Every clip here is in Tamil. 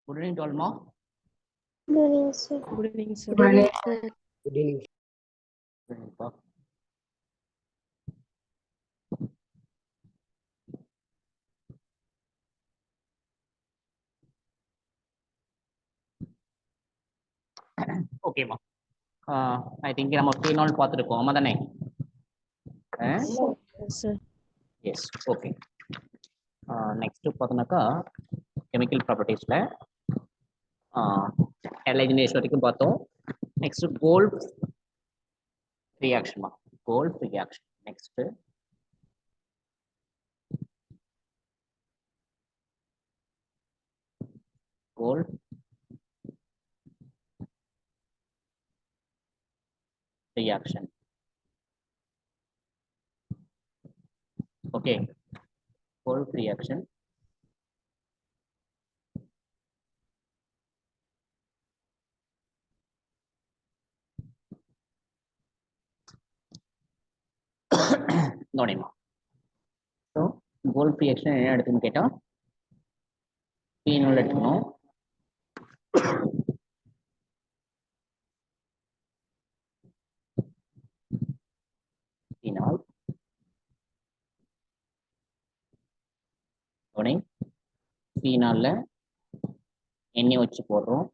Good evening to all, ma. Good evening, sir. Good evening, sir. Good evening, sir. Good evening. Good evening, pa. Okay, ma. I think நம்ம phenol பார்த்துருக்கோம் ஆமா தானே? Yes, sir. Yes, okay. Next பார்த்தோம்னாக்கா chemical propertiesல halogenation வரைக்கும் பார்த்தோம். Next Gold reaction, ma. Gold reaction. Next Gold reaction. Okay, Gold reaction. நோடிமா. ஸோ கோல்ட் ரியாக்ஷன் என்ன எடுத்துன்னு கேட்டால் பீனால் எடுத்துக்கணும். பீனால் உடனே பீனாலில் எண்ணெய் வச்சு போடுறோம்.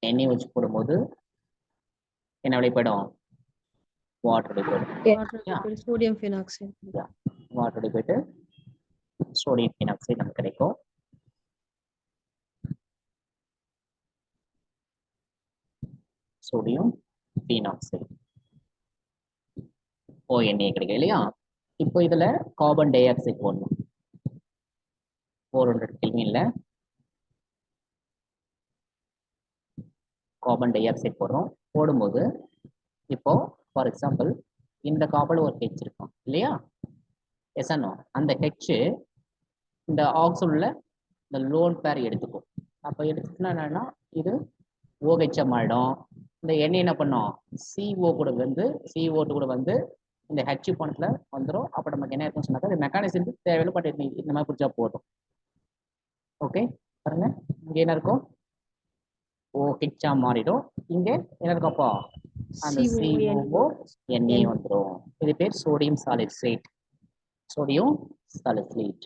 எண்ணெய் வச்சு போடும்போது என்ன வெளிப்படும்? வாட்டர் வெளிப்படும். Water, sodium phenoxide. வாட்டர் வெளிப்பட்டு சோடியம் ஃபீனாக்சைடு நமக்கு கிடைக்கும். சோடியம் ஃபீனாக்சைடு ONA கிடைக்கும் இல்லையா? இப்போ இதுல கார்பன் டை ஆக்சைடு போடணும். 400 கெல்வின்ல கார்பன் டை ஆக்சைடு போடுறோம். போடும்போது இப்போ ஃபார் எக்ஸாம்பிள் இந்த கார்பன் ஒரு ஹெச் இருக்கும் இல்லையா? எஸ் அண்ணோ, அந்த ஹெச் இந்த ஆக்சிஜன்ல இந்த லோன் பேர் எடுத்துக்கும். அப்போ எடுத்துக்கினா என்னன்னா இது OHM ஆயிடும். இந்த எண்ணெய் என்ன பண்ணும்? CO கூட வந்து CO2 கூட வந்து இந்த ஹெச் பாயிண்ட்ல வந்துடும். அப்போ நமக்கு என்ன இருக்குன்னு சொன்னாக்கா அது மெக்கானிசம் தேவையில்லை, பட் இந்த மாதிரி பிடிச்சா போதும். ஓகே பாருங்க, இங்க என்ன இருக்கும்? OH மாறிடும். இங்க என்ன இருக்கும்ப்பா? அந்த CO NA வந்துடும். இது பேர் சோடியம் சாலிசைட். சோடியம் சாலிசைட்.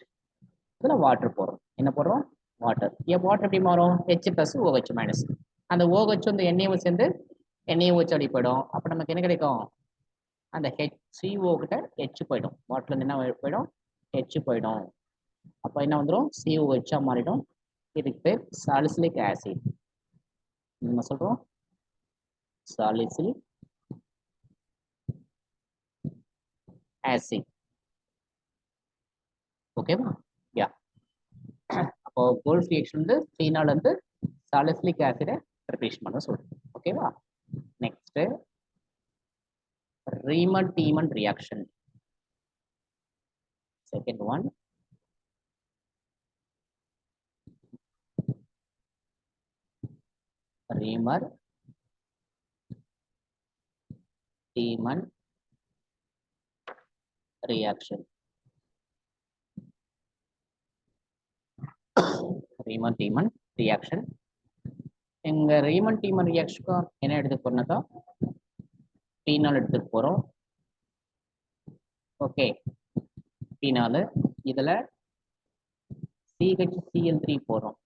இதுல வாட்டர் போடுறோம். என்ன போடுறோம்? வாட்டர். ஏன் வாட்டர் எப்படி மாறும்? H+OH-. அந்த OH வந்து NaO சேர்ந்து NaOH அப்படி போயிடும். அப்ப நமக்கு என்ன கிடைக்கும்? அந்த HCO கிட்ட H போயிடும். வாட்டர்ல இருந்து என்ன போயிடும்? H போயிடும். அப்ப என்ன வந்துடும்? COH மாறிடும். இதுக்கு பேர் சாலிசிலிக் ஆசிட். நம்ம சொல்றோம் சாலிசிலிக் ஆசிட். ஓகேவா? யா. அப்போ கோல்ட் ரியாக்ஷன் வந்து ஃபீனால் வந்து சாலிசிலிக் ஆசிடை ப்ரிப்பரேஷன் பண்ண சொல்றோம். ஓகேவா? Next Riemann-Tiemann reaction. Second one, Riemann-Tiemann reaction. Riemann-Tiemann reaction. எங்க Riemann-Tiemann reaction என்ன எடுத்துக்க போறோம்னாக்கா பீனால் எடுத்துக்க போறோம். ஓகே, பீனால் இதுல CHCl3 போறோம்.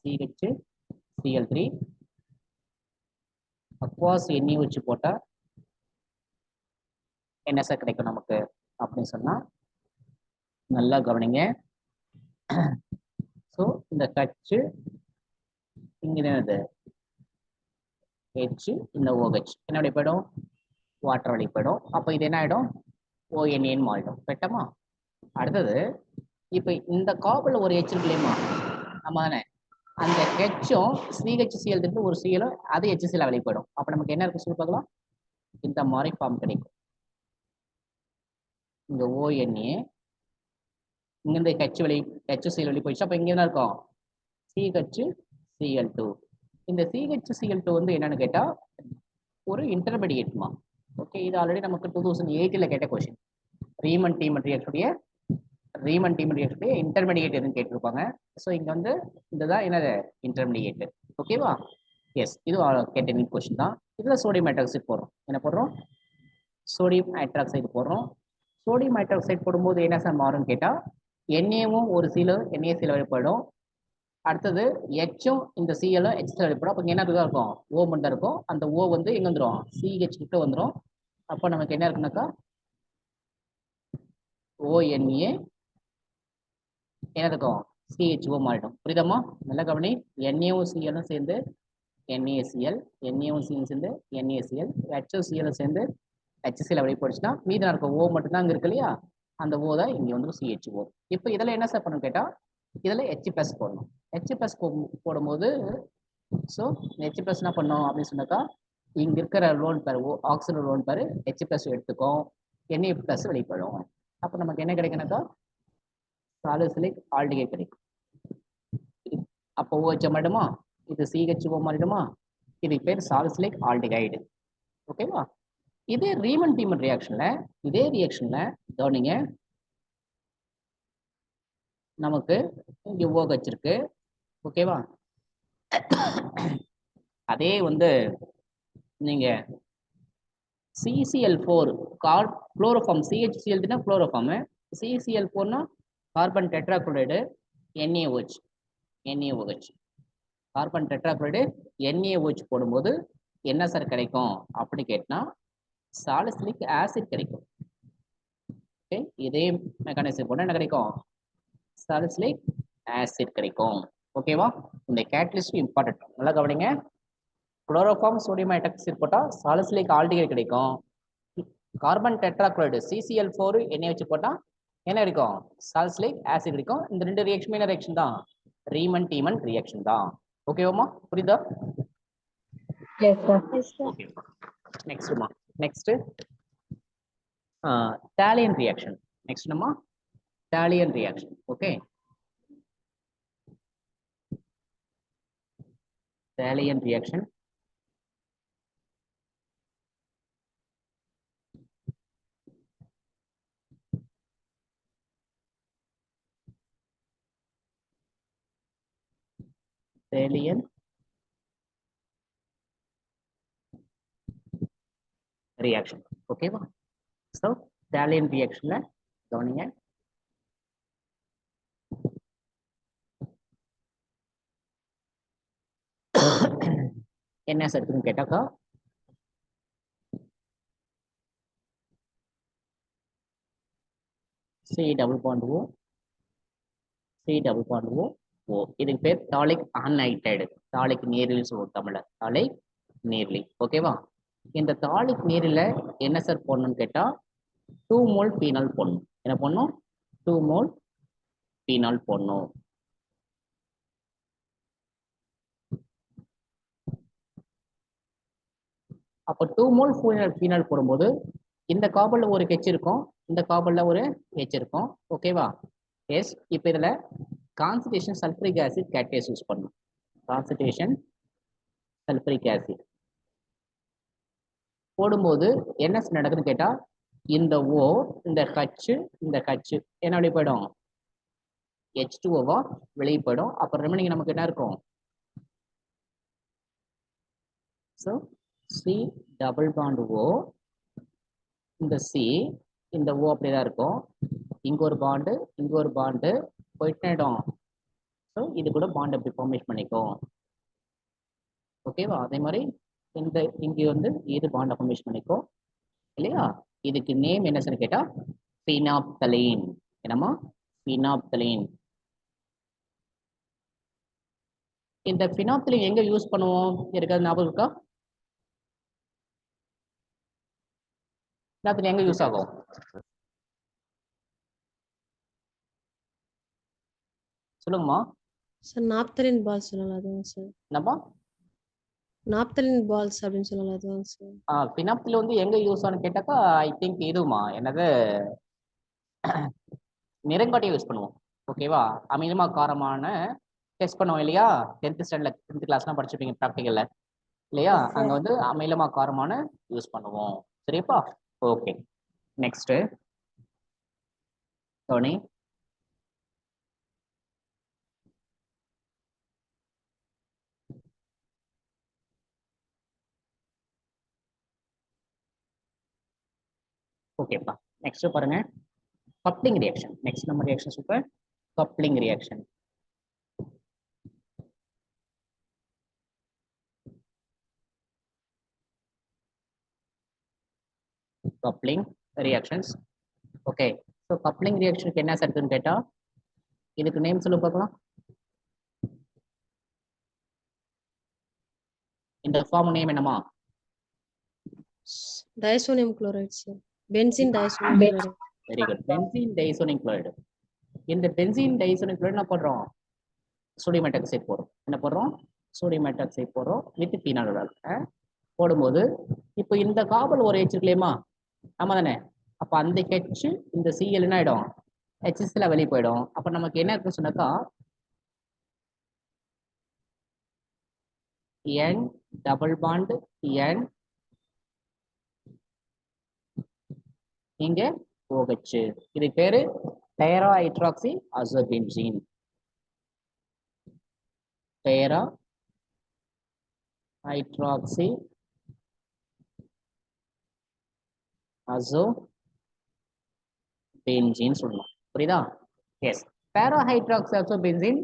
CHCl3 அக்வாஸ் எண்ணெய் வச்சு போட்டா என்ன சார் கிடைக்கும் நமக்கு அப்படின்னு சொன்னா நல்லா கவனிங்க. ஸோ இந்த கச்சு இங்க என்னது H, இந்த OH என்ன வெளிப்படும்? வாட்டர் வெளிப்படும். அப்போ இது என்ன ஆயிடும்? ONA மாறிடும். கரெக்டாமா? அடுத்தது இப்போ இந்த கார்பன்ல ஒரு H இருக்குல்லையுமா, ஆமா தானே? அந்த ஹெச்சும் CHCl ஒரு CL அது HCl வெளிப்படும். அப்போ நமக்கு என்ன இருக்கு சொல்லி பார்க்கலாம்? இந்த மாதிரி ஃபார்ம் கிடைக்கும். இங்க ONA இங்கிருந்து HCl வெளி போயிடுச்சு. அப்போ இங்க என்ன இருக்கும்? CHCl2. இந்த CHCl2 வந்து என்னன்னு கேட்டா ஒரு இன்டர்மீடியேட்மா. ஓகே, இது ஆல்ரெடி நமக்கு 2008ல கேட்ட question. Riemann-Tiemann reaction Riemann demon reaction intermediate எதுன்னு கேட்டிருப்பாங்க. ஸோ இங்க வந்து இதுதான் என்னது இன்டர்மீடியேட். ஓகேவா? எஸ், இது கேட்ட நீட் கொஸ்டின் தான். இதுல சோடியம் ஹைட்ராக்சைடு போடுறோம். என்ன போடுறோம்? சோடியம் ஹைட்ராக்சைடு போடுறோம். சோடியம் ஹைட்ராக்சைடு போடும்போது என்ன சார் மாறும்னு கேட்டா என்ஏவும் ஒரு சீல NaCl வெளிப்படும். அடுத்தது ஹெச்சும் இந்த சிஎல் ஹெச் வெளிப்படும். அப்போ என்ன இருக்கும்? ஓ மட்டும் தான் இருக்கும். அந்த ஓ வந்து எங்க வந்துடும்? சிஹெச் கிட்ட வந்துடும். அப்போ நமக்கு என்ன இருக்குனாக்கா ONA என்ன இருக்கும்? CHO மாறிடும். புரியுதம்மா? நல்ல கவனி. Naவும் சிஎலும் சேர்ந்து NaCl, Naவும் சிஎலும் சேர்ந்து NaCl, HCl சேர்ந்து HCl அப்படி போயிடுச்சுன்னா மீதம் இருக்க ஓ மட்டும் தான் அங்க இருக்கு இல்லையா? அந்த ஓ தான் இங்க வந்து CHO. இப்போ இதெல்லாம் என்ன சார் பண்ணணும் கேட்டா இதுல H+ போடணும். H+ போடும்போது ஸோ H+ என்ன பண்ணோம் அப்படின்னு சொன்னாக்கா இங்க இருக்கிற lone pair oxygen lone pair H+ எடுத்துக்கும், Na+ வெளிப்படும். அப்போ நமக்கு என்ன கிடைக்குனாக்கா சாலிசிலிக் ஆல்டிகைட் கிடைக்கும். அப்போ OH மாறிடுமா, இது CHO மாறிடுமா, இது பேர் சாலிசிலிக் ஆல்டிகைடு. ஓகேவா? இதே ரீமன் டீமன் ரியாக்ஷன்ல இதே ரியாக்ஷன்ல கவனிங்க, நமக்கு இங்க OH இருக்கு. ஓகேவா? அதே வந்து நீங்க CCl4 chloroform, CHCl chloroform, CCl4 carbon tetrachloride NaOH, carbon tetrachloride NaOH போடும்போது என்ன சார் கிடைக்கும் அப்படி கேட்டா சாலிசிலிக் ஆசிட் கிடைக்கும். ஓகே, இதே மெக்கானிசம் போனா என்ன கிடைக்கும்? சாலிசிலிக் ஆசிட் கிடைக்கும். ஓகேவா? இந்த கேட்டலிஸ்ட் இம்பார்ட்டன்ட், நல்லா கவனிங்க. குளோரோஃபார்ம் சோடியம் ஹைட்ராக்சைடு போட்டா சாலிசிலிக் ஆல்டிகைட் கிடைக்கும். கார்பன் டெட்ராக்ளோரைடு CCl4 NaOH போட்டா என்ன இருக்கும்? சாலிசிலிக் ஆசிட் கிடைக்கும். இந்த ரெண்டு ரியாக்ஷன் என்ன ரியாக்ஷன் தான்? ரீமன் டீமன் ரியாக்ஷன் தான். ஓகேவாமா? புரியுதா? Yes, sir. Yes, sir. Okay. நெக்ஸ்ட்மா, நெக்ஸ்ட் தாலியன் ரியாக்ஷன். நெக்ஸ்ட் நம்ம தாலியன் ரியாக்ஷன். ஓகே, தாலியன் ரியாக்ஷன் தாலியன் ரியாக்ஷன். ஓகேவா? ஸோ தாலியன் ரியாக்ஷன்ல கவனிங்க, என்ன சர்க்குன்னு கேட்டாக்கா C double bond O, C double bond O, O. இதுக்கு பேர் டாலிக் அன்ஹைட்ரைடு, டாலிக் நீரில் சொல்லுவோம் தமிழ்ல, டாலிக் நீர்லி. ஓகேவா? இந்த டாலிக் நீரில் என்ன சார் போடணும்னு கேட்டா 2 மோல் பீனால் போடணும். என்ன போடணும்? 2 மோல் பீனால் போடணும். அப்போ 2 மோல் பீனால் போடும்போது இந்த கார்பன்ல ஒரு H இருக்கும், இந்த கார்பன்ல ஒரு H இருக்கும். ஓகேவா? எஸ். இப்போ இதுல கான்சன்ட்ரேஷன் சல்ஃபரிக் ஆசிட் கேட்டேஸ் யூஸ் பண்ணணும். கான்சன்ட்ரேஷன் சல்ஃபரிக் ஆசிட் போடும்போது என்ன நடக்குதுன்னு கேட்டா இந்த O, இந்த H, இந்த H என்ன வெளியே போயிடும்? H2O வெளியே போயிடும். அப்போ ரிமைனிங் நமக்கு என்ன இருக்கும்? So C double bond O, இந்த C, இந்த O அப்படிதான் இருக்கும். இங்க ஒரு பாண்டு, இங்க ஒரு பாண்டு போயிட்டு இடம். ஸோ இது கூட பாண்ட் எப்படி ஃபார்மேஷன் பண்ணிக்கும். ஓகேவா? அதே மாதிரி இந்த இங்க வந்து இது பாண்ட் ஃபார்மேஷன் பண்ணிக்கும் இல்லையா? இதுக்கு நேம் என்ன சார் கேட்டா பினாப்தலீன். என்னமா? பினாப்தலீன். இந்த பினாப்தலீன் எங்க யூஸ் பண்ணுவோம்? இருக்காது ஞாபகம் இருக்கா? பினாப்தலீன் எங்க யூஸ் ஆகும்? சொல்லுங்கம்மா. சார் நாப்தலின் பால்ஸ் சொல்லலாம் அதுவாங்க சார். என்னப்பா? நாப்தலின் பால்ஸ் அப்படின்னு சொல்லலாம் அதுவாங்க சார். பினாப்தலீன் வந்து எங்க யூஸ் ஆகும்னு கேட்டாக்கா ஐ திங்க் இதுமா என்னது நிறங்காட்டியை யூஸ் பண்ணுவோம். ஓகேவா? அமிலமா காரமான டெஸ்ட் பண்ணுவோம் இல்லையா? 10th ஸ்டாண்டர்ட்ல 10th கிளாஸ்லாம் படிச்சிருப்பீங்க ப்ராக்டிக்கல்ல இல்லையா? Yes, sir. அங்க வந்து அமிலமா காரமான யூஸ் பண்ணுவோம். சரிப்பா? ஓகே. நெக்ஸ்ட் டோனி, ஓகேப்பா. நெக்ஸ்ட் பாருங்க, கப்ளிங் ரியாக்ஷன். நெக்ஸ்ட் நம்ம reaction super coupling reaction. Coupling reactions. Okay, so coupling ரியாக்ஷனுக்கு என்ன இருக்குன்னு கேட்டா, இதுக்கு நேம் சொல்ல பார்க்கலாம். இந்த ஃபார்ம் நேம் என்னமா? Diazonium chloride sir. Benzene diazonium chloride. Very good. Benzene diazonium chloride. இந்த பென்சீன் டைசோனியம் குளோரைடு என்ன பண்றோம்? சோடியம் மெட்டாக்சைடு போடுறோம். என்ன போடுறோம்? சோடியம் மெட்டாக்சைடு போடுறோம் வித் பீனால் போடும்போது இப்போ இந்த கார்பன் ஒரு H இருக்குல்லையுமா, ஆமா தானே? அப்ப அந்த H இந்த Cl என்ன ஆயிடும்? HCl வெளியே போயிடும். அப்ப நமக்கு என்ன இருக்குன்னு சொன்னாக்கா N டபுள் பாண்ட் N இங்க OH. இது பேரு பேரா ஹைட்ராக்சி அசோபென்சீன். பேரா ஹைட்ராக்சி அசோபென்சீன் சொல்லலாம். புரியுதா? எஸ், பேரா ஹைட்ராக்சி அசோபென்சீன்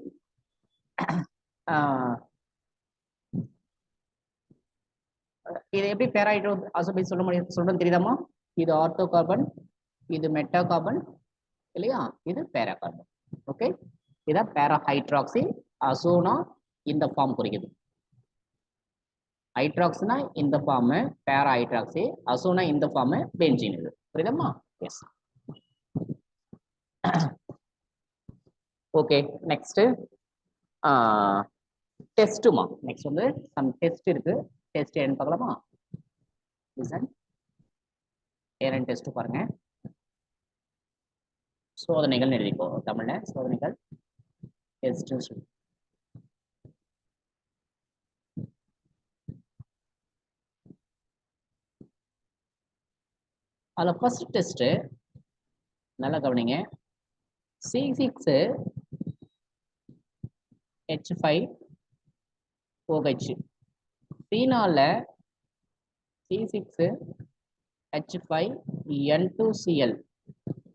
இது எப்படி பேரா ஹைட்ரோ அசோபென்சீன் சொல்ல முடியும் சொல்றேன்னு தெரியுதாமா? இது ஆர்த்தோ கார்பன், இது மெட்டா கார்பன் இல்லையா, இது பேரா கார்பன். ஓகே, இதான் பேரா ஹைட்ராக்சி. அசோனா இந்த ஃபார்ம் குறிக்குது. ஹைட்ராக்சினா இந்த ஃபார்ம் பேரா ஹைட்ராக்சி, அசோனா இந்த ஃபார்ம் பென்சீன். இது புரியுதம்மா? எஸ். ஓகே, நெக்ஸ்ட் டெஸ்ட்டுமா. நெக்ஸ்ட் வந்து சம் டெஸ்ட் இருக்கு. டெஸ்ட் என்னன்னு பார்க்கலாமா? லிசன், ஏரன் டெஸ்ட் பாருங்க. சோதனைகள் எழுதிக்கோ தமிழ்ல. சோதனைகள் டெஸ்ட். அதில் ஃபர்ஸ்ட் டெஸ்ட் நல்லா கவனிங்க. C6H5OH பீனால்ல C6H5N2Cl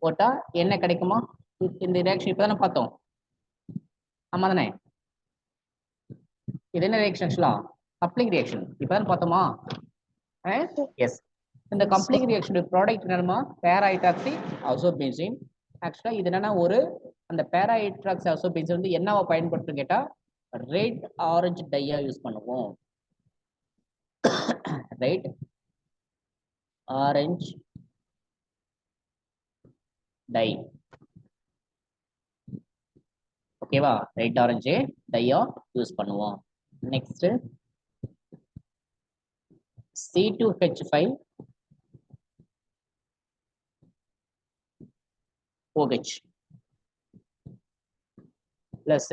போட்டா என்ன கிடைக்குமா? இந்த ரியாக்ஷன் இப்பதானே பார்த்தோம், ஆமா தானே? இது என்ன ரியாக்ஷன்? ஆக்சுவலா கப்ளிங் ரியாக்ஷன். இப்பதான் பார்த்தோமா? எஸ். இந்த கப்ளிங் ரியாக்ஷன் ப்ராடக்ட் என்னமா? பேரா ஹைட்ராக்சி அசோபென்சீன். ஆக்சுவலா இது என்னன்னா ஒரு அந்த பேரா ஹைட்ராக்சி அசோபென்சீன் வந்து என்னவா பயன்படுத்தும் கேட்டா ரெட் ஆரஞ்சு டையா யூஸ் பண்ணுவோம். Red orange dye. ஓகேவா? ரெட் ஆரஞ்சு டையா யூஸ் பண்ணுவோம். Next C2H5OH plus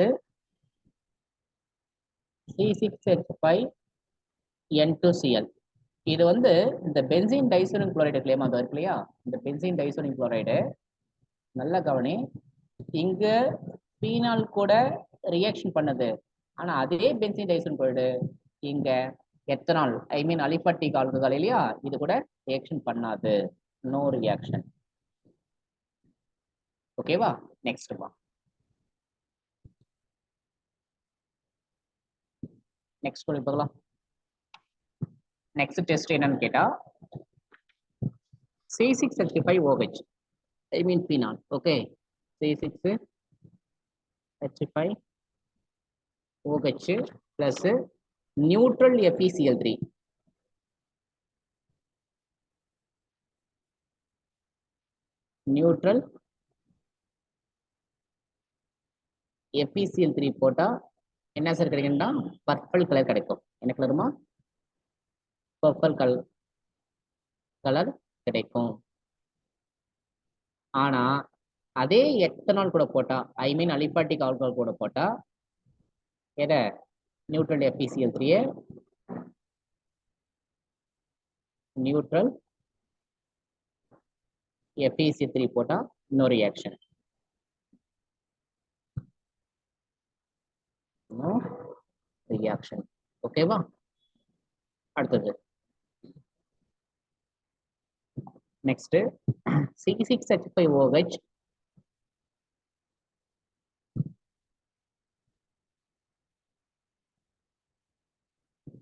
C6H5N2Cl. இது வந்து இந்த பென்சீன் டைசோனியம் குளோரைடு இருக்குல்லையா, அது இருக்கு இல்லையா, இந்த பென்சீன் டைசோனியம் குளோரைடு நல்லா கவனி. இங்க பீனால் கூட ரியாக்ஷன் பண்ணுது. ஆனா அதே பென்சீன் டைசோனியம் குளோரைடு இங்க ethanol I mean aliphatic alcohol இல்லையா, இது கூட ரியாக்ஷன் பண்ணாது. No reaction. ஓகேவா? நெக்ஸ்ட் வா. நெக்ஸ்ட் பார்க்கலாம். நெக்ஸ்ட் டெஸ்ட் என்னன்னு கேட்டா C6H5OH I mean phenol. Okay, C6H5OH plus neutral FeCl3. Neutral FeCl3 போட்டா என்ன சார் கிடைக்கும்னா பர்பிள் கலர் கிடைக்கும். என்ன கலருமா? பர்பிள் கலர் கிடைக்கும். ஆனா அதே எத்தனால் கூட போட்டா ஐ மீன் அலிபாட்டிக் ஆல்கஹால் கூட போட்டா எதை நியூட்ரல் FeCl3 நியூட்ரல் FeC3 போட்டா நோ ரியாக்ஷன். No reaction. ஓகேவா? அடுத்தது நெக்ஸ்ட் C6H5OH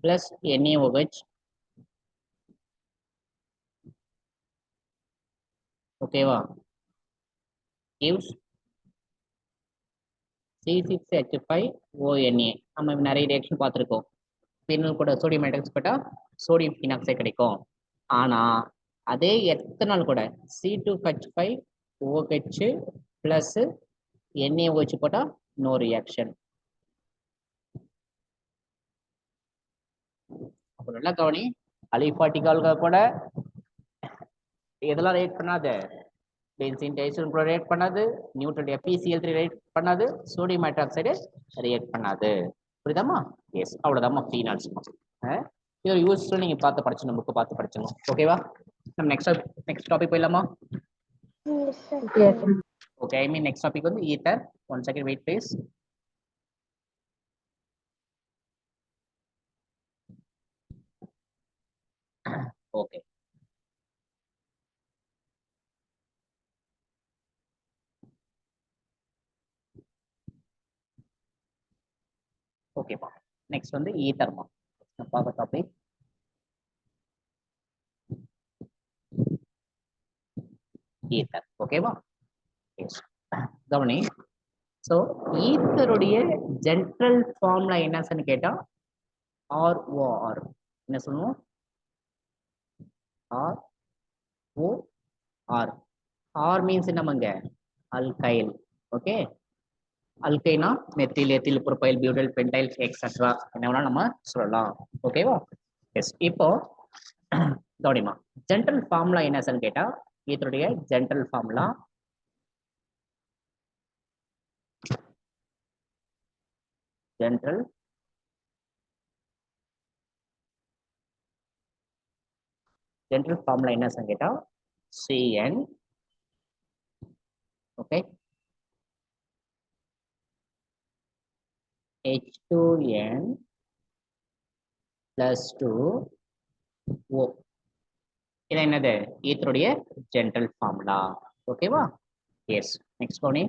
plus NaOH, ஓகேவா, gives C6H5ONa. நம்ம நிறைய ரியாக்ஷன் பார்த்துருக்கோம். பின்னால் கூட சோடியம் ஹைட்ராக்சைடு போட்டா சோடியம் பினாக்சைடு கிடைக்கும். ஆனா அதே எத்தனால் கூட C2H5OH plus NaOH போட்டா நோ ரியாக்ஷன். அப்ப நல்லா கவனி, அலிபாட்டிக் ஆல்கஹால் கூட எதெல்லாம் ரியாக்ட் பண்ணாது, பென்சீன் டைசல்ஃபைட் கூட ரியாக்ட் பண்ணாது, நியூட்ரல் FeCl3 ரியாக்ட் பண்ணாது, சோடியம் ஹைட்ராக்சைடு ரியாக்ட் பண்ணாது. புரியுதாமா? எஸ், அவ்வளவுதாம்மா ஃபீனால்ஸ். இது ஒரு யூஸ்ஃபுல், நீங்க பார்த்து படிச்சணும், புக்கு பார்த்து படிச்சணும். ஓகேவா? நம்ம நெக்ஸ்ட் டாபிக் போயிடலாமா? Yes, sir. Okay, I mean next topic வந்து ether. One second wait please. Okay, ஓகேப்பா. நெக்ஸ்ட் வந்து ஈத்தர்மா பார்க்க டாபிக். ஈத்தர், ஓகேவா? கவனி, ஸோ ஈத்தருடைய ஜென்ரல் ஃபார்முலா என்னன்னு கேட்டா ROR. என்ன சொல்லுவோம்? ROR. R மீன்ஸ் என்னமாங்க? அல்கைல். ஓகே, அல்கைனா methyl, ethyl, propyl, butyl, pentyl, etcetera என்ன வேணா நம்ம சொல்லலாம். ஓகேவா? எஸ். இப்போ கவனிமா, ஜென்ரல் ஃபார்முலா என்னன்னு கேட்டா இதனுடைய ஜென்ரல் ஃபார்முலா ஜென்ரல் ஃபார்முலா என்னன்னு கேட்டா CN, okay, H2N plus 2O. இது என்னது? ஈத்தருடைய ஜென்ரல் ஃபார்முலா. ஓகேவா? எஸ். நெக்ஸ்ட் கவனி,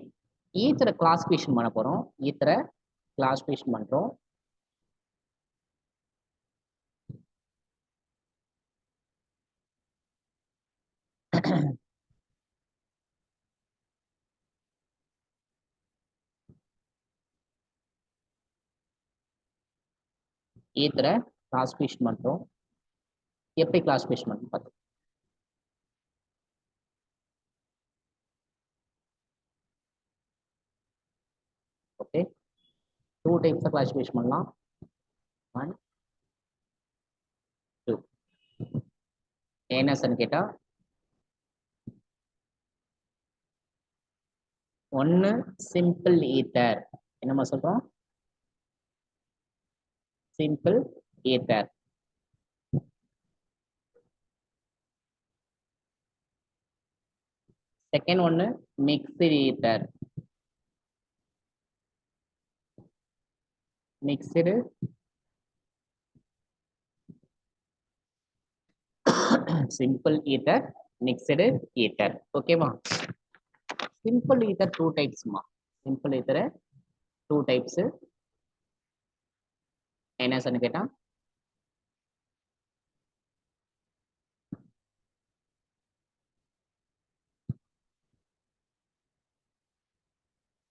ஈத்தரை கிளாசிஃபிகேஷன் பண்ண போறோம். ஈத்தரை கிளாசிஃபிகேஷன் பண்றோம். ஈத்தரை கிளாசிஃபிகேஷன் பண்றோம். எப்படி கிளாசிஃபிகேஷன் பண்ணி பார்த்தோம். ஓகே, 2 டைப்ஸ் கிளாசிஃபிகேஷன் பண்ணலாம். 1 2. என்னன்னு கேட்டா ஒன்னு சிம்பிள் ஈத்தர். என்னமா சொல்றோம்? Simple ether. செகண்ட் ஒன்னு mixed ether. Mixed simple ether, mixed ether. ஓகேவா? சிம்பிள் ஈத்தர் 2 டைப்ஸ்மா. Simple ether 2 types. என்னன்னு கேட்டா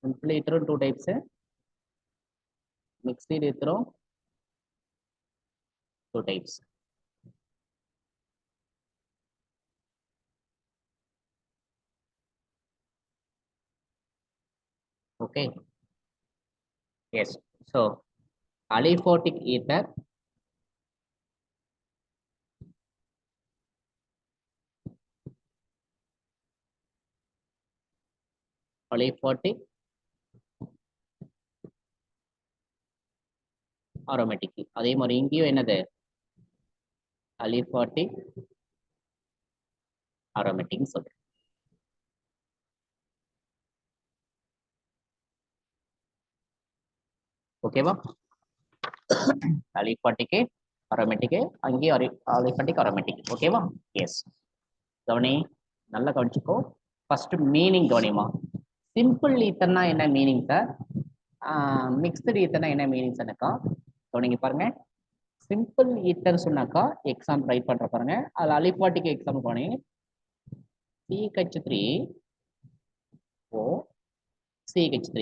சிம்பிள் ஈத்தரும் 2 டைப்ஸ், மிக்ஸ்டு ஈத்தரும் 2 types. Okay, yes. So aliphatic ether, aliphatic aromatic. அதே மாதிரி இங்கேயும் என்னது? aliphatic aromatic சொல்றேன். ஓகேவா? aliphatic aromatic, அங்கேயும் aliphatic aromatic. ஓகேவா? எஸ். கவனி, நல்லா கவனிச்சுக்கோ. ஃபர்ஸ்ட் மீனிங் கவனிமா. சிம்பிள் ஈத்தர்னா என்ன மீனிங் சார்? மிக்ஸ்டு ஈத்தர்னா என்ன மீனிங் சார்க்கா? கவனிங்க பாருங்க. சிம்பிள் ஈத்தர் சொன்னாக்கா எக்ஸாம்பிள் ரைட் பண்ற பாருங்க. அதுல அலிபாட்டிக் எக்ஸாம்பிள் கவனிங்க. CH3 O CH3,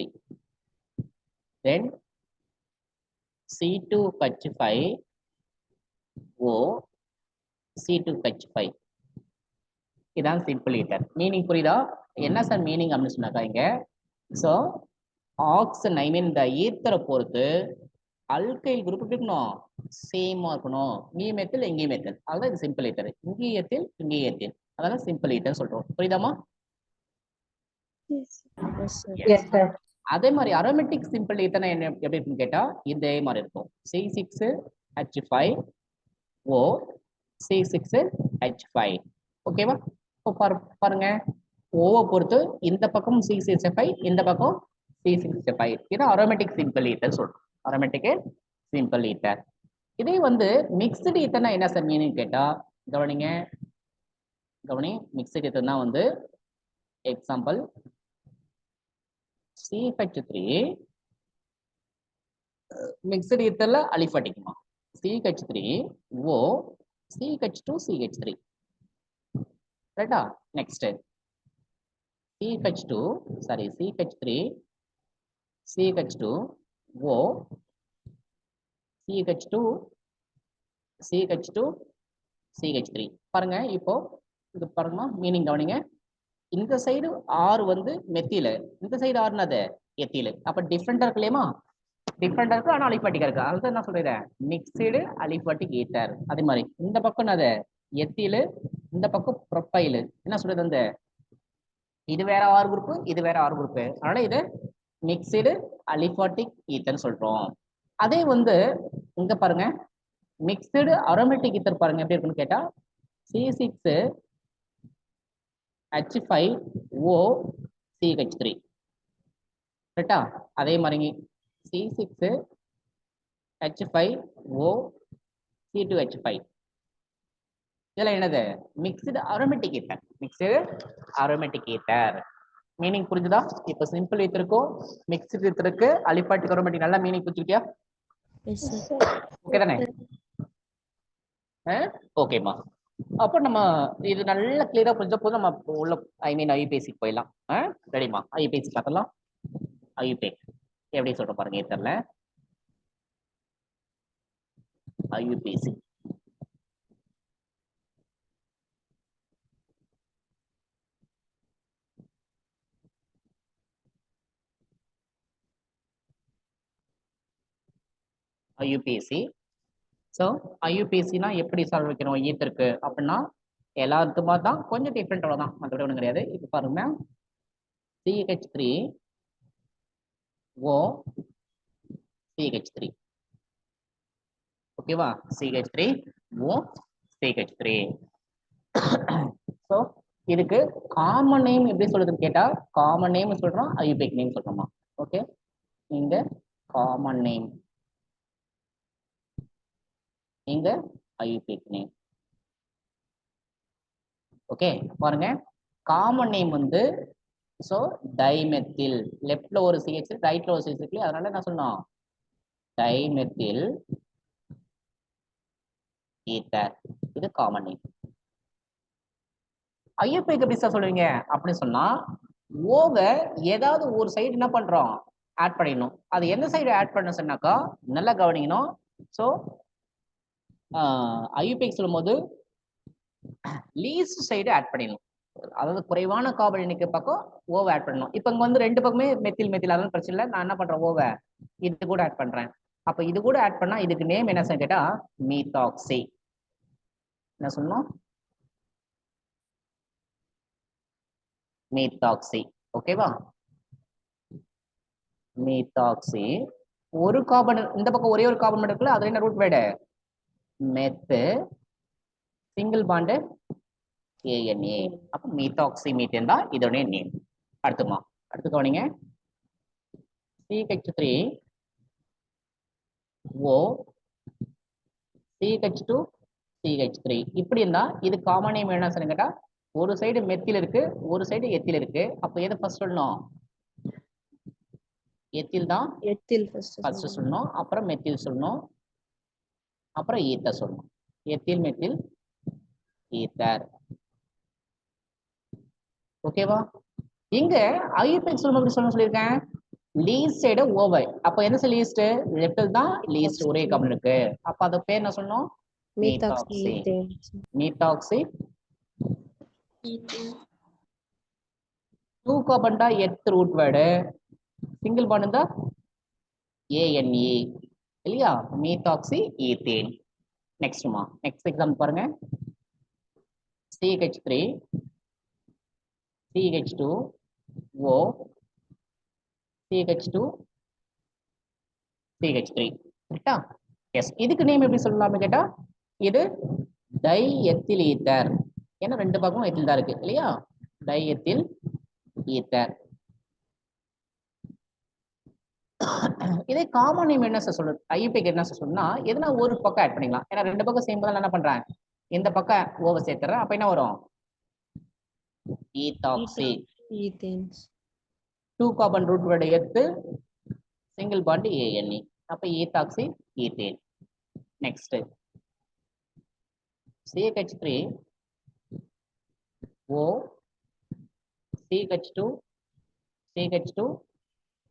then C2H5 O C2H5. இதான் சிம்பிள் ஈத்தர். மீனிங் புரியுதா? என்ன சார் மீனிங் அப்படின்னு சொன்னாக்கா இங்க, ஸோ ஆக்சன் இந்த ஈத்தரை பொறுத்து அல்கைல் குரூப் எப்படி இருக்கணும்? சேமா இருக்கணும். இங்கேயும் மெத்தில் இங்கேயும் மெத்தில், அதுதான் இது சிம்பிள் ஈத்தர். இங்கேயும் ஏத்தில் இங்கேயும் ஏத்தில், அதனால சிம்பிள் ஈத்தர் சொல்றோம். புரியுதாமா? Yes, sir. Yes, sir. அதே மாதிரி அரோமேட்டிக் சிம்பிள் ஈத்தர் என்ன எப்படி இருக்குன்னு கேட்டா இதே மாதிரி இருக்கும். C6H5 O C6H5. ஓகேவா? இப்போ பாருங்க, ஓவை பொறுத்து இந்த பக்கம் C6H5, இந்த பக்கம் C6H5. இது அரோமேட்டிக் சிம்பிள் ஈத்தர் சொல்றோம். Aromatic simple ether. இதே மிக்ஸ்டு ஈத்தர்னா என்ன சார் மீனிங் கேட்டா கவனிங்க. மிக்ஸ்டு ஈத்தர்னா எக்ஸாம்பிள் CH3 மிக்ஸ்டு ஈத்தர்ல அலிஃபாட்டிக்குமா. CH3 O CH2 CH3. ரைட்டா? Next CH3 CH2 O CH2 CH3. பாருங்க, இப்போ இது பாருங்கம்மா, மீனிங் கவனிங்க. இந்த சைடு ஆறு மெத்தில, இந்த சைடு ஆறுனது எத்தில. அப்ப டிஃப்ரெண்டா இருக்கு இல்லையமா? டிஃப்ரெண்டா இருக்கு, ஆனா அலிபாட்டிக்கா இருக்கு. அதுதான் என்ன சொல்றேன், மிக்ஸ்டு அலிபாட்டிக் ஈத்தர். அதே மாதிரி இந்த பக்கம் என்னது எத்தில, இந்த பக்கம் ப்ரொப்பைல். என்ன சொல்றது, இது வேற ஆறு குரூப், இது வேற ஆறு குரூப், அதனால இது மிக்ஸ்டு அலிபாட்டிக் ஈத்தர் சொல்றோம். அதே இங்க பாருங்க, மிக்ஸ்டு அரோமேட்டிக் ஈத்தர் பாருங்க எப்படி இருக்குன்னு கேட்டா C6H5 O CH3. ரைட்டா? அதே மாதிரி C6H5 O C2H5. இதெல்லாம் என்னது, mixed aromatic ether. Mixed aromatic ether. Meaning புரிஞ்சுதா? இப்ப சிம்பிள் ஈத்தருக்கும் மிக்ஸ்டு ஈத்தருக்கு அலிபாட்டிக் அரோமேட்டிக் நல்லா மீனிங் புரிஞ்சுக்கிட்டியா? Yes, sir. ஓகே தானே? ஓகேம்மா. அப்போ நம்ம இது நல்லா கிளியரா புரிஞ்ச போது நம்ம உள்ள ஐபிஎஸ்சிக்கு போயிடலாம். ரெடிமா? ஐபிஎஸ்சி பார்க்கலாம். ஐபிஎக் எப்படி சொல்ற பாருங்க ஈத்தர்ல. ஐபிஎஸ்சி ஐபிஎஸ்சி. ஸோ ஐயூபிஎஸ்சினா எப்படி சால்வ் வைக்கணும் ஈத்தருக்கு அப்படின்னா எல்லாத்துக்குமா தான், கொஞ்சம் டிஃப்ரெண்டோட தான், மற்றபடி ஒன்றும் கிடையாது. இப்போ பாருங்க, CH3 O CH3. ஓகேவா? CH3 O CH3. ஸோ இதுக்கு காமன் நேம் எப்படி சொல்றதுன்னு கேட்டா காமன் நேம் சொல்றோம், ஐயூபிக் நேம் சொல்றோமா. ஓகே, இங்க காமன் நேம், இங்க ஐயூபிக் நேம். ஓகே பாருங்க, காமன் நேம் சோ டைமெத்தில். லெஃப்ட்ல ஒரு CH, ரைட்ல ஒரு CH இருக்கு, அதனால என்ன சொன்னோம், டைமெத்தில் ஈத்தர். இது காமன் நேம். ஐயூபிக் எப்படி சார் சொல்லுவீங்க அப்படின்னு சொன்னா, ஓவை ஏதாவது ஒரு சைடு என்ன பண்றோம், ஆட் பண்ணிடணும். அது எந்த சைடு ஆட் பண்ண சொன்னாக்கா நல்லா கவனிக்கணும். ஸோ ஐயூபிக் சொல்லும் போது லீஸ்ட் சைடு ஆட் பண்ணிடணும். அதாவது குறைவான கார்பன் எண்ணிக்கை பக்கம் ஓவை ஆட் பண்ணணும். இப்போ இங்க ரெண்டு பக்கமே மெத்தில் மெத்தில், அதனால பிரச்சனை இல்லை. நான் என்ன பண்றேன், ஓவை இது கூட ஆட் பண்றேன். அப்ப இது கூட ஆட் பண்ணா இதுக்கு நேம் என்ன சார் கேட்டா மீத்தாக்சி. என்ன சொல்லணும், மீத்தாக்சி. ஓகேவா? மீத்தாக்சி. ஒரு கார்பன் இந்த பக்கம் ஒரே ஒரு கார்பன் மட்டும் இருக்குல்ல, அதுல என்ன root word, meth, single bond ANA. அப்ப மீத்தாக்சி மீத்தேன் தான் இதோட நேம். அடுத்து கவனிங்க, CH3 O CH2 CH3. இப்படி இருந்தா இது காமன் நேம் என்ன சார் கேட்டா ஒரு சைடு மெத்தில் இருக்கு, ஒரு சைடு எத்தில் இருக்கு. அப்ப எதை ஃபர்ஸ்ட் சொல்லணும்? எத்தில் தான் எத்தில் ஃபர்ஸ்ட் ஃபர்ஸ்ட் சொல்லணும், அப்புறம் மெத்தில் சொல்லணும், அப்புறம் ஈத்தர் சொல்லணும். Ethyl methyl ether. ஓகேவா? இங்க ஐயூபெக் சொல்லும் எப்படி சொல்லணும் சொல்லியிருக்கேன்? Least side over. அப்ப என்ன லீஸ்ட்? லெஃப்ட்ல தான் லீஸ்ட் ஒரே கார்பன் இருக்கு. அப்ப அது பேர் என்ன சொல்லணும்? Methoxy methoxy. Ethane. Methoxy 2 carbon தான் eth root word, single bond தான் ANE இல்லையா? Methoxy ethane. நெக்ஸ்ட்மா நெக்ஸ்ட் எக்ஸாம்பிள் பாருங்க. CH3 CH2 O CH2 CH3 கரெக்டா? எஸ். இதுக்கு நேம் எப்படி சொல்லலாம்னு கேட்டா, இது டை எத்தில் ஈத்தர். ஏன்னா ரெண்டு பக்கமும் எத்தில் தான் இருக்கு இல்லையா? Tie ethyl ether. இதே காமன் நேம் என்ன சார் சொல்றது? ஐயூபேக் என்ன சார் சொன்னா, எதுனா ஒரு பக்கம் ஆட் பண்ணிக்கலாம். ஏன்னா ரெண்டு பக்கம் சேம் தான் என்ன பண்றேன், இந்த பக்கம் ஓவர் சேர்த்துறேன். அப்ப என்ன வரும்? Ethoxy. Ethane. 2 carbon root word எடுத்து சிங்கிள் பாண்ட் ANE. அப்ப ethoxy ethane. Next CH3 O CH2 CH2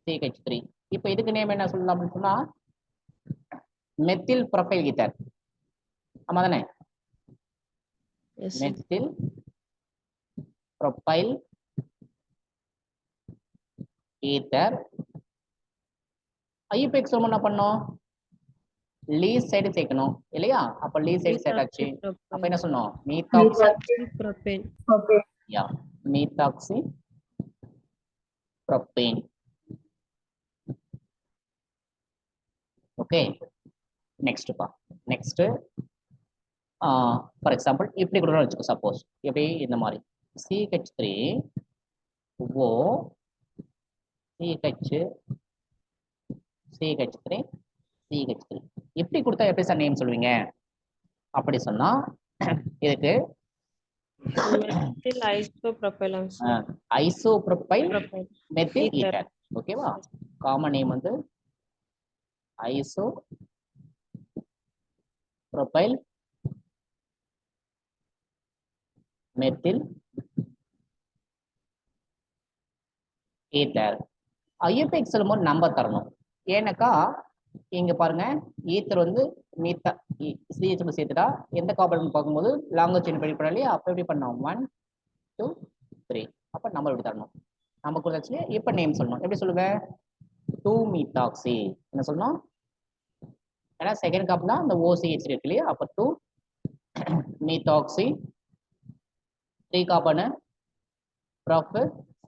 CH3. இப்போ இதுக்கு நேம் என்ன சொல்லலாம் அப்படின்னு சொன்னா, மெத்தில் ப்ரொபைல் ஈத்தர். ஆமா தானே? Yes methyl propyl ether. IUPAC சொல்ல என்ன பண்ணோம்? லீஸ் சைடு சேர்க்கணும் இல்லையா? அப்ப லீஸ் சைடு சேர்த்தாச்சு. அப்ப என்ன சொன்னோம்? Methoxy propane. Yeah, methoxy propane. Okay, next பா. நெக்ஸ்ட் ஃபார் எக்ஸாம்பிள் இப்படி கூட வச்சுக்கோ. சப்போஸ் எப்படி இந்த மாதிரி CH3 O CH3 CH3 இப்படி கொடுத்தா எப்படி சார் நேம் சொல்லுவீங்க? அப்படி சொன்னா இதுக்கு methyl isopropyl isopropyl profile methyl ether. Ether. ஓகேவா? காமன் நேம் வந்து iso profile methyl ether. IUPAC சொல்லும்போது நம்பர் தரணும். ஏன்னாக்கா இங்க பாருங்க, ஈத்தர் வந்து மீத்தா CH சேர்த்துட்டா எந்த கார்பன் பார்க்கும்போது லாங்கர் செயின் படி பண்ணலையே, அப்ப எப்படி பண்ணோம்? 1 2 3. அப்ப நம்பர் எப்படி தரணும்? நம்ம கொடுத்தாச்சு. இப்ப நேம் சொல்லணும். எப்படி சொல்லுவேன்? 2 மீத்தாக்சி. என்ன சொல்லணும்? ஏன்னா செகண்ட் கார்பன் தான் இந்த OCH இருக்கு இல்லையா? அப்ப 2 methoxy 3 carbon probe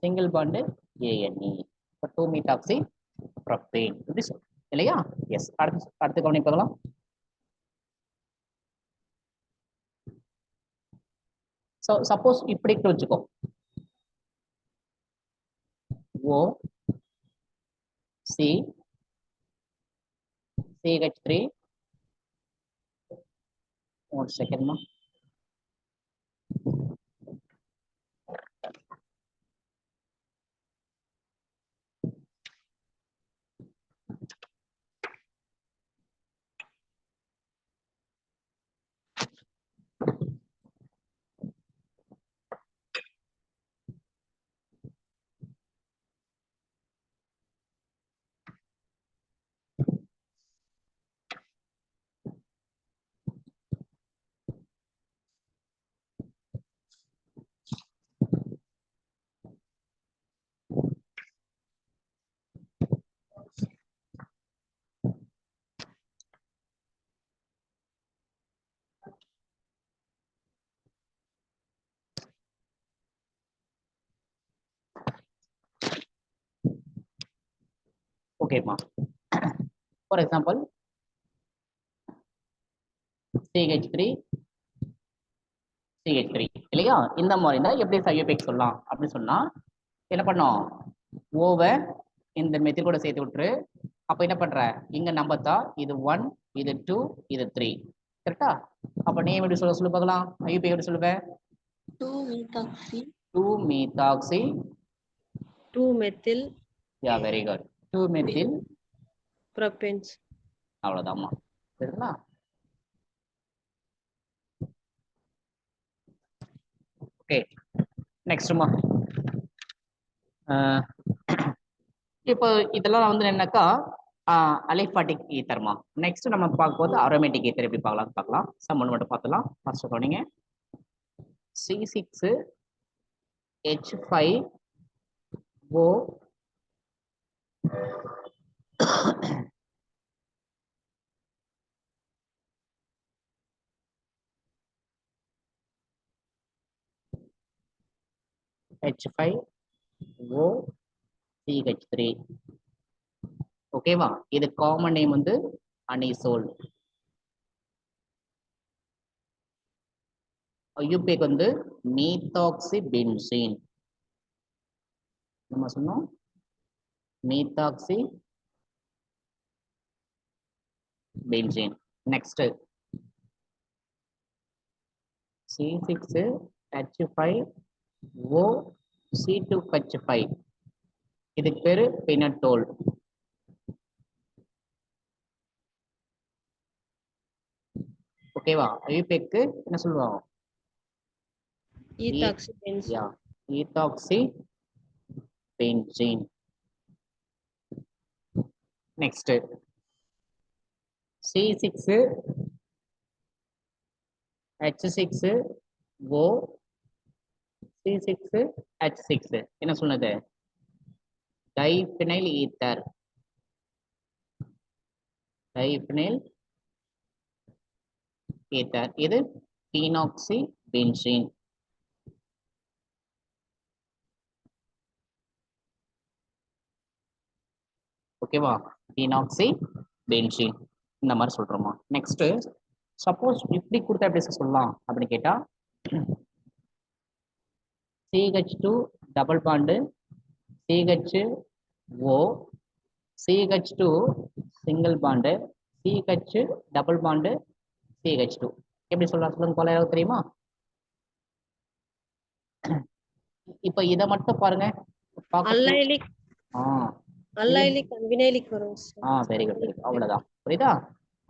single bond ANE. இப்ப 2 மீத்தாக்சி ப்ரோபேன் இப்படி சொல்லுங்க இல்லையா? எஸ். அடுத்து கவனிப்பதெல்லாம் சப்போஸ் இப்படி வச்சுக்கோ. O C CH3 1 செகண்ட்மா. ஓகேம்மா. ஃபார் எக்ஸாம்பிள் CH3 CH3 இல்லையா? இந்த மாதிரி தான் எப்படி ஐயூபேக் சொல்லலாம் அப்படின்னு சொன்னா என்ன பண்ணோம்? ஓவை இந்த மெத்தில் கூட சேர்த்து விட்டுரு. அப்ப என்ன பண்ற? இங்க நம்பர் தான் இது 1 இது 2 இது 3 கரெக்டா? அப்ப நேம் எப்படி சொல்லு பார்க்கலாம். ஐயூபேக் எப்படி சொல்லுவேன்? 2-methoxy, 2-methoxy. 2-methyl Yeah, very good. 2-methyl. propanes. அவ்வளவுதாம்மா. சரிங்களா? ஓகே, நெக்ஸ்ட்மா. இப்போ இதெல்லாம் வந்து என்னக்கா அலிஃபாட்டிக் ஈத்தர்மா. நெக்ஸ்ட் நம்ம பார்க்கும்போது அரோமேட்டிக் ஈத்தர் எப்படி பார்க்கலாம். சம்மன் மட்டும் பார்த்துலாம். ஃபர்ஸ்ட் சொன்னீங்க C6H5O H5O CH3. ஓகேவா? இது காமன் நேம் வந்து அனிசோல். ஐயூபேக் வந்து மீத்தாக்சி பென்சீன். நம்ம சொன்னோம் methoxy benzene. Next C6H5O C2H5. இதுக்கு பேரு பினட்டோல். ஓகேவா? ஐயூபேக்கு என்ன சொல்லுவாங்க? Ethoxy benzene. Yeah, ethoxy benzene. Next C6H6O C6H6 என்ன சொன்னது? Diphenyl ether. Diphenyl ether. இது பீனாக்சி பென்சீன். ஓகேவா? பீனாக்சி பென்சீன் இந்த மாதிரி சொல்றோமா. நெக்ஸ்ட் சப்போஸ் இப்படி கொடுத்தா எப்படி சொல்லலாம் அப்படின்னு கேட்டா CH2 double bond CHO CH2 single bond CH double bond CH2 எப்படி சொல்லலாம் சொல்லுங்க போல. யாராவது தெரியுமா? இப்ப இதை மட்டும் பாருங்க. Allylic. Allylic and vinylic வரும். Very good, very good. அவ்வளவுதான். புரியுதா?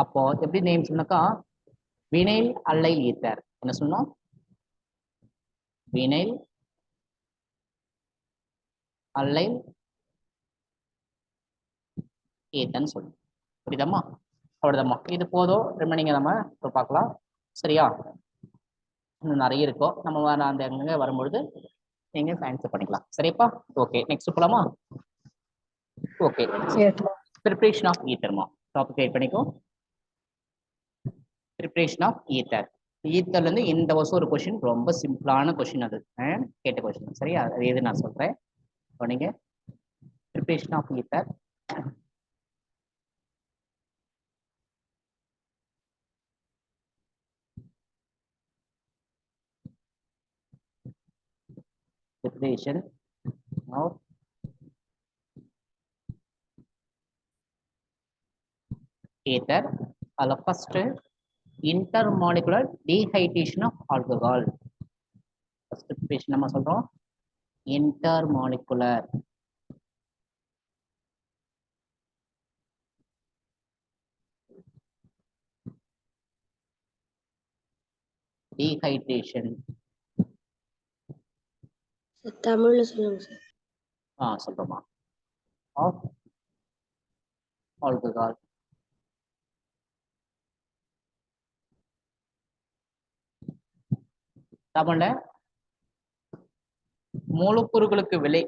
அப்போ எப்படி நேம் சொன்னாக்கா வினைல் அல்லைல் ஈத்தர். என்ன சொன்னோம்? வினைல் அல்லைல் ஈத்தர்னு சொல்லணும். புரியுதாம்மா? அவ்வளவுதாம்மா. இது போதும். ரிமைனிங் நம்ம இப்போ பார்க்கலாம். சரியா? இன்னும் நிறைய இருக்கும். நம்ம அந்த எங்க வரும்பொழுது நீங்க ஆன்சர் பண்ணிக்கலாம். சரிப்பா? ஓகே, நெக்ஸ்ட் போலாமா? ஓகே, ப்ரிப்பரேஷன் ஆஃப் ஈத்தர்மா டாபிக் ரைட் பண்ணிக்கோ. Preparation of ether. ஈத்தர்ல இருந்து இந்த வருஷம் ஒரு கொஸ்டின், ரொம்ப சிம்பிளான கொஸ்டின். அது கேட்ட கொஸ்டின். சரியா? அது எது நான் சொல்றேன். நீங்க preparation of ether. Preparation of ether. I'll first intermolecular dehydration of alcohol. First preparation நம்ம சொல்றோம் intermolecular dehydration. தமிழ்ல சொல்லுங்க சார். சொல்றோமா of alcohol. தமிழ்ல மூலக்கூறுகளுக்கு விலை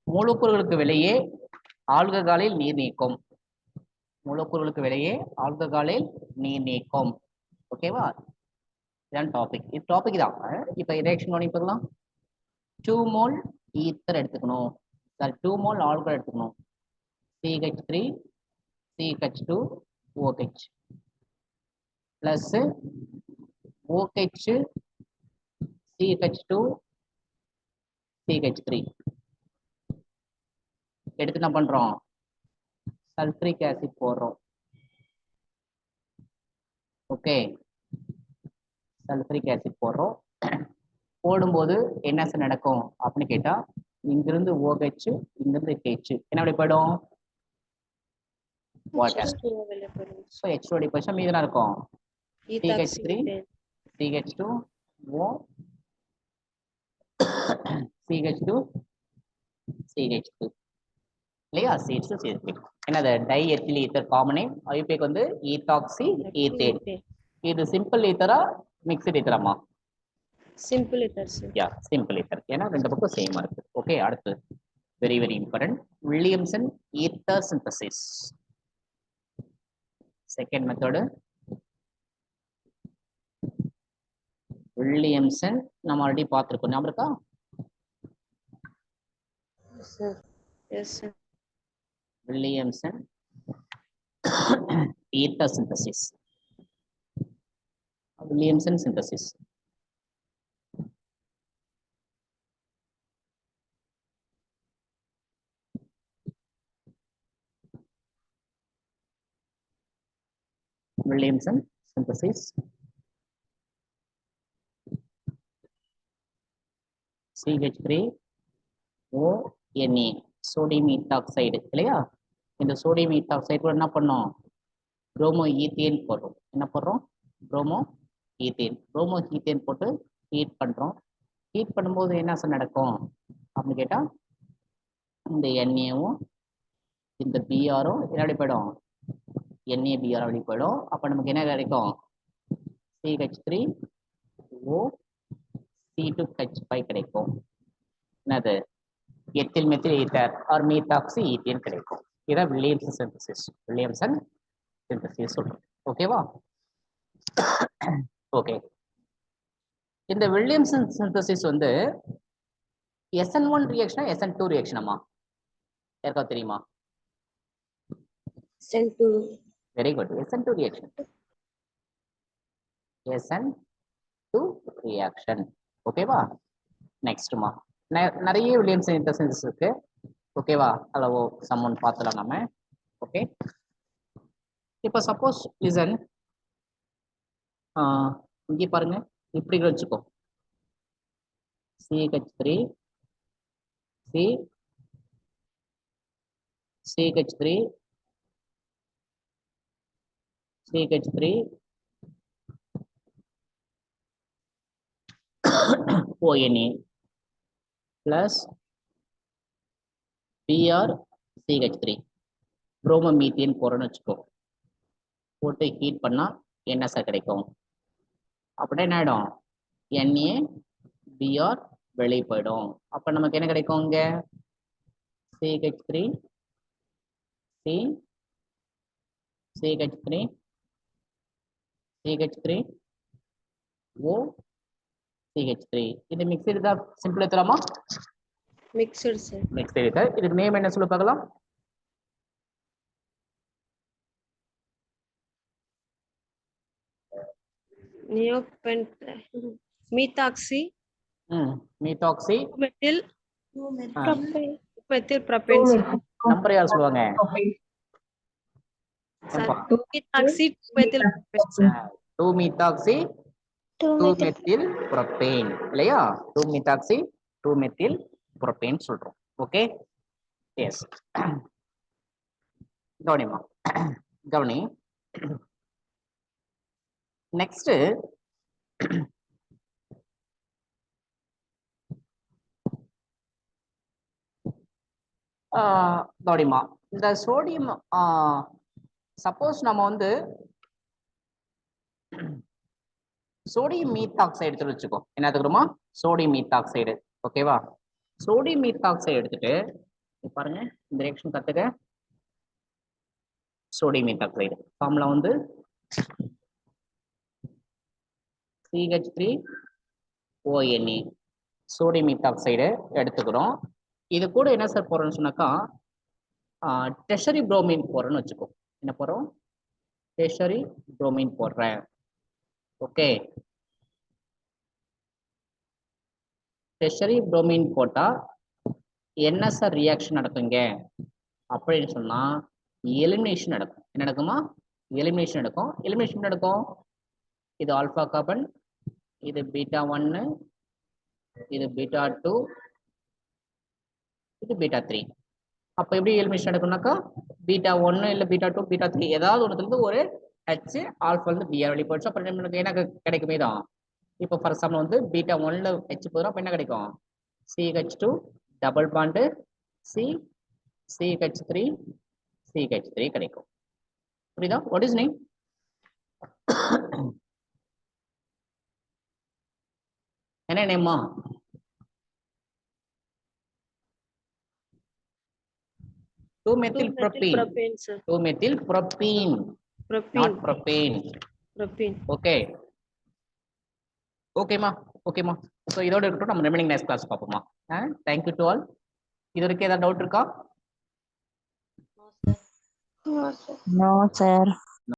மூலக்கூறுகளுக்கு விலையே ஆல்கஹாலில் நீர் நீக்கும். மூலக்கூறுகளுக்கு விலையே ஆல்கஹாலில் நீர் நீக்கும். ஓகேவா? இதான் டாபிக். இது டாபிக் தான். இப்போ ரியாக்ஷன் பண்ணி பார்க்கலாம். 2 மோல் ஈத்தர் எடுத்துக்கணும். சார் 2 மோல் ஆல்கஹால் எடுத்துக்கணும். CH3 CH2 OH plus OH CH2 CH3 எடுத்து என்ன பண்றோம்? சல்ஃபரிக் ஆசிட் போடுறோம். ஓகே, சல்ஃபரிக் ஆசிட் போடுறோம். போடும்போது என்ன சார் நடக்கும் அப்படின்னு கேட்டா, இங்கிருந்து OH, இங்கிருந்து H என்ன அப்படி போயிடும்? வாட்டர். ஸோ H2 டிபோசிஷன் மீது என்ன இருக்கும்? CH3 CH2 O CH2 CH2 இல்லையா? CH2 CH3 என்னது? டை எத்தில் ஈத்தர் காமனே. ஐயூபிக்கு வந்து ஈத்தாக்சி ஈத்தேன். இது சிம்பிள் ஈத்தரா மிக்ஸ்டு ஈத்தராமா? Simple ether sir. Yeah simple ether. ஏன்னா ரெண்டு பக்கம் சேமா இருக்கு. ஓகே, அடுத்து very very important, Williamson ether synthesis. Second method Williamson நம்ம ஆல்ரெடி பார்த்துருக்கோம், ஞாபகம் இருக்கா? Yes sir. Williamson ether synthesis. Williamson synthesis Williamson synthesis. CH3ONA sodium ethoxide இல்லையா? இந்த சோடியம் ஈத்தாக்சைடு கூட என்ன பண்ணோம்? புரோமோ ஈத்தேன் போடுறோம். என்ன போடுறோம்? Promo ethane. புரோமோ ஈத்தேன் போட்டு ஹீட் பண்றோம். ஹீட் பண்ணும்போது என்ன சார் நடக்கும் அப்படின்னு கேட்டா, இந்த NAவும் இந்த BRும் என்ன போயிடும்? NaBr அப்படி போயிடும். அப்ப நமக்கு என்ன கிடைக்கும்? CH3OC2H5 கிடைக்கும். என்னது? Ethyl methyl ether or methoxy ethane கிடைக்கும். இதான் வில்லியம்சன் சிந்தசிஸ். வில்லியம்சன் சிந்தசிஸ் சொல்றோம். ஓகேவா? ஓகே, இந்த வில்லியம்சன் சிந்தசிஸ் வந்து SN1 ரியாக்ஷனா SN2 ரியாக்ஷனாமா? யாருக்கா தெரியுமா? SN2. Very good, SN2 reaction. SN2 reaction. ஓகேவா? நெக்ஸ்ட்மா நிறைய வில்லியம்சன் சிந்தசிஸ் இருக்கு. ஓகேவா? அளவோ சம்மன் பார்த்துலாம் நம்ம. ஓகே, இப்போ சப்போஸ் லிசன், இங்கே பாருங்க, இப்படி வச்சுக்கோ. CH3 CH3 CH3 ONA plus Br CH3 புரோமோமீத்தேன் போறோம்னு வச்சுக்கோ. போட்டு ஹீட் பண்ணா என்ன சார் கிடைக்கும்? அப்படியே என்ன ஆயிடும்? NaBr வெளியே போயிடும். அப்ப நமக்கு என்ன கிடைக்கும்? இங்க CH3 CH3 CH3 O CH3. இது மிக்ஸ்டு தான், சிம்பிள் எடுத்துலாமா? Mixed sir. மிக்ஸ்டு இருக்கு. இதுக்கு நேம் என்ன சொல்ல பார்க்கலாம்? Neopent methoxy methoxy methyl Propane. Methyl propane number யார் சொல்லுவாங்க? Sir. Methoxy methyl propane. 2-methoxy 2-methyl propane இல்லையா? 2-methoxy 2-methyl propane சொல்றோம். Okay, S. கவனிமா, கவனி. நெக்ஸ்ட் கவனிமா, இந்த சோடியம் சப்போஸ் நம்ம வந்து சோடியம் மீத்தாக்சைடு எடுத்து வச்சுக்கோ. என்ன எடுத்துக்கிறோமா? Sodium methoxide. ஓகேவா? சோடியம் மீத்தாக்சைடு எடுத்துட்டு பாருங்க, இந்த ரியாக்ஷன் கத்துக்க. சோடியம் மீத்தாக்சைடு ஃபார்முலா வந்து CH3ONA சோடியம் மீத்தாக்சைடு எடுத்துக்கிறோம். இது கூட என்ன சார் போறோம்னு சொன்னாக்கா, டெர்ஷரி புரோமின் போறோம்னு வச்சுக்கோ. என்ன போறோம்? டெர்ஷரி புரோமின் போடுறேன். ஓகே, டெர்ஷரி புரோமின் போட்டா என்ன சார் ரியாக்ஷன் நடக்குங்க அப்படின்னு சொன்னா, எலிமினேஷன் நடக்கும். என்ன நடக்குமா? எலிமினேஷன் நடக்கும். எலிமினேஷன் நடக்கும். இது ஆல்பா கார்பன், இது பீட்டா 1, இது பீட்டா 2, இது பீட்டா 3. அப்ப எப்படி எலிமினேஷன் எடுக்கணும்னாக்கா பீட்டா 1 இல்ல பீட்டா 2 பீட்டா 3 ஏதாவது ஒண்ணுல இருந்து ஒரு H ஆல்ஃபா இருந்து பிஆர் வெளியே போயிடுச்சு. அப்புறம் நமக்கு என்ன கிடைக்குமே தான். இப்போ ஃபார் எக்ஸாம்பிள் வந்து பீட்டா 1ல H போதும். அப்ப என்ன கிடைக்கும்? CH2 double bond CH3 CH3 கிடைக்கும். புரியுதா? What is name? என்ன நேம்மா? Two methyl propene. Propane, sir. 2-methyl propene. Propene. Not propane. Propene. Okay. ஓகேமா ஓகேமா. ஸோ இதோட இருக்கட்டும். நம்ம ரிமைனிங் நெக்ஸ்ட் கிளாஸ் பார்ப்போமா. Thank you to all. இது வரைக்கும் ஏதாவது டவுட் இருக்கா? No, sir. No, sir.